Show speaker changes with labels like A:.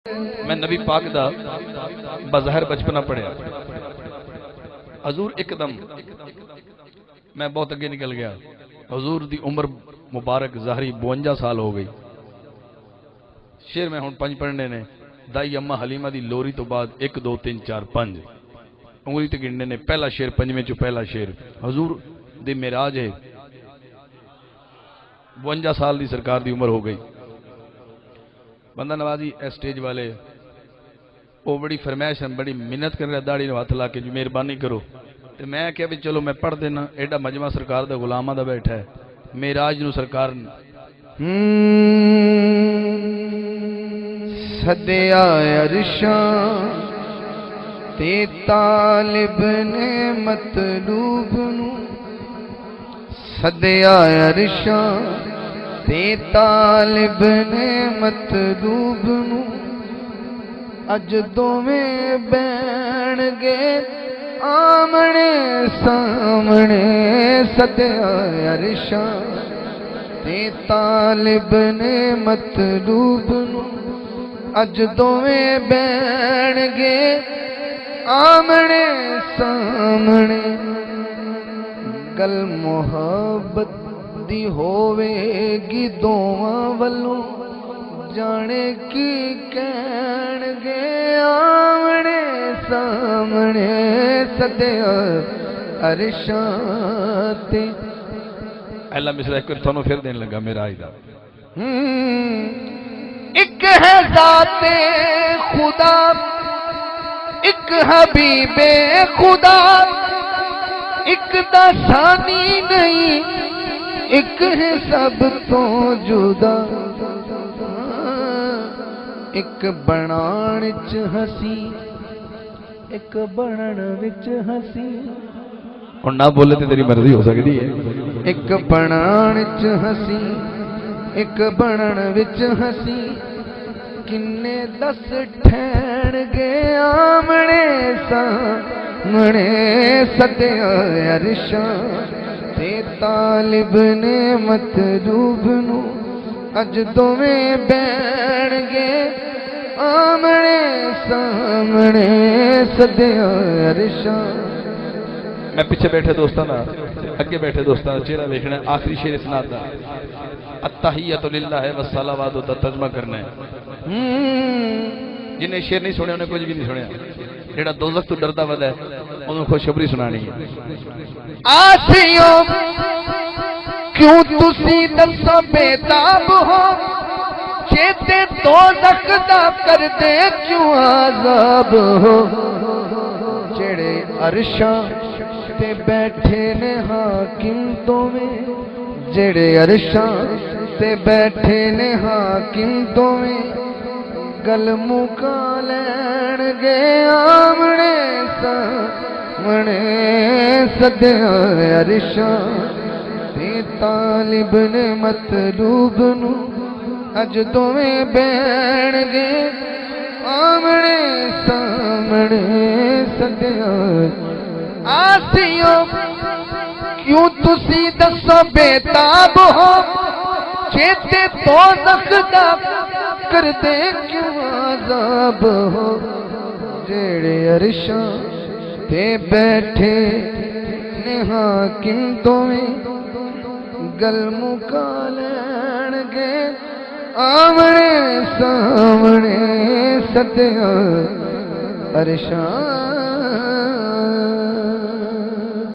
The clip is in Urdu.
A: میں نبی پاک دا بظاہر بچپنا پڑھیا حضور ایک دم میں بہت اگے نکل گیا. حضور دی عمر مبارک ظاہری 52 سال ہو گئی. شیر میں ہن 5 پڑھنے نے. دائی اماں حلیمہ دی لوری تو بعد 1 2 3 4 5 انگلی تے گننے نے. پہلا شیر 5ویں چو پہلا شیر حضور دی معراج ہے. 52 سال دی سرکار دی عمر ہو گئی. بندہ نوازی اسٹیج والے وہ بڑی فرمائش ہے, بڑی منت کر رہا داڑھی ہاتھ لا کے جو مہربانی کرو. تو میں کہا بھی چلو میں پڑھ دینا. ایڈا مجمع سرکار دا غلامہ دا بیٹھا ہے. معراج نو سرکار
B: سدیا عرشاں تے طالب نے مطلوب نو. سدیا عرشاں تے طالب نے مطلوب نو. اج دوویں بین گے آمنے سامنے. سدیا عرشاں تے طالب نے مطلوب نو. اج دوویں بین گے آمنے سامنے. گل محبت دی ہووے گی دوواں ولوں جانے کی کہن گے آمنے سامنے. سدیا عرشاں تے
A: اللہ مصرا ایک تھانوں پھر دین لگا میرا آئی دا.
B: ایک ہے ذات خدا ایک حبیب خدا. ایک دا ثانی نہیں ایک ہے سب تو جدا. ایک بنان وچ ہسی ایک بنن وچ ہسی.
A: اور نہ بولے تو تیری مرضی ہو سکتی ہے.
B: ایک بنان وچ ہسی ایک بنن وچ ہسی. کنے دس ٹھہر گے آمنے سامنے. سدیا عرشاں تے طالب نے مطلوب نو. اج دوویں بین گے آمنے سامنے. سدیا عرشاں.
A: میں پیچھے بیٹھے دوستاں دا اگے بیٹھے دوستاں دا چہرہ دیکھنا ہے. آخری شیر اسناد دا التحیۃ للہ والصلوات دا ترجمہ کرنا ہے. جنہیں شیر نہیں سنے انہیں کچھ بھی نہیں سنیا. جیڑا دوزخ تو ڈردا ودا ہے انہوں خوشخبری سنانی ہے.
B: آسیوں کیوں تسی دسا بیتاب ہو چیتے دوزخ دا کر دے کیوں عذاب ہو. جڑے عرشاں تے بیٹھے نے حاکم دوویں. جڑے عرشاں تے بیٹھے نے حاکم دوویں. گل مکا لین گے آمنے سامنے. سدیا عرشاں تے طالب نے مطلوب نو. اج دوویں بین گے آمنے سامنے. سدیا آسیوں کیوں تسی دسو بیتاب ہو چیتے دوزخ دا کر دے کیوں عذاب ہو. جڑے عرشاں تے بیٹھے نے حاکم دوویں. گل مکا لین گے آمنے سامنے. سدیا عرشاں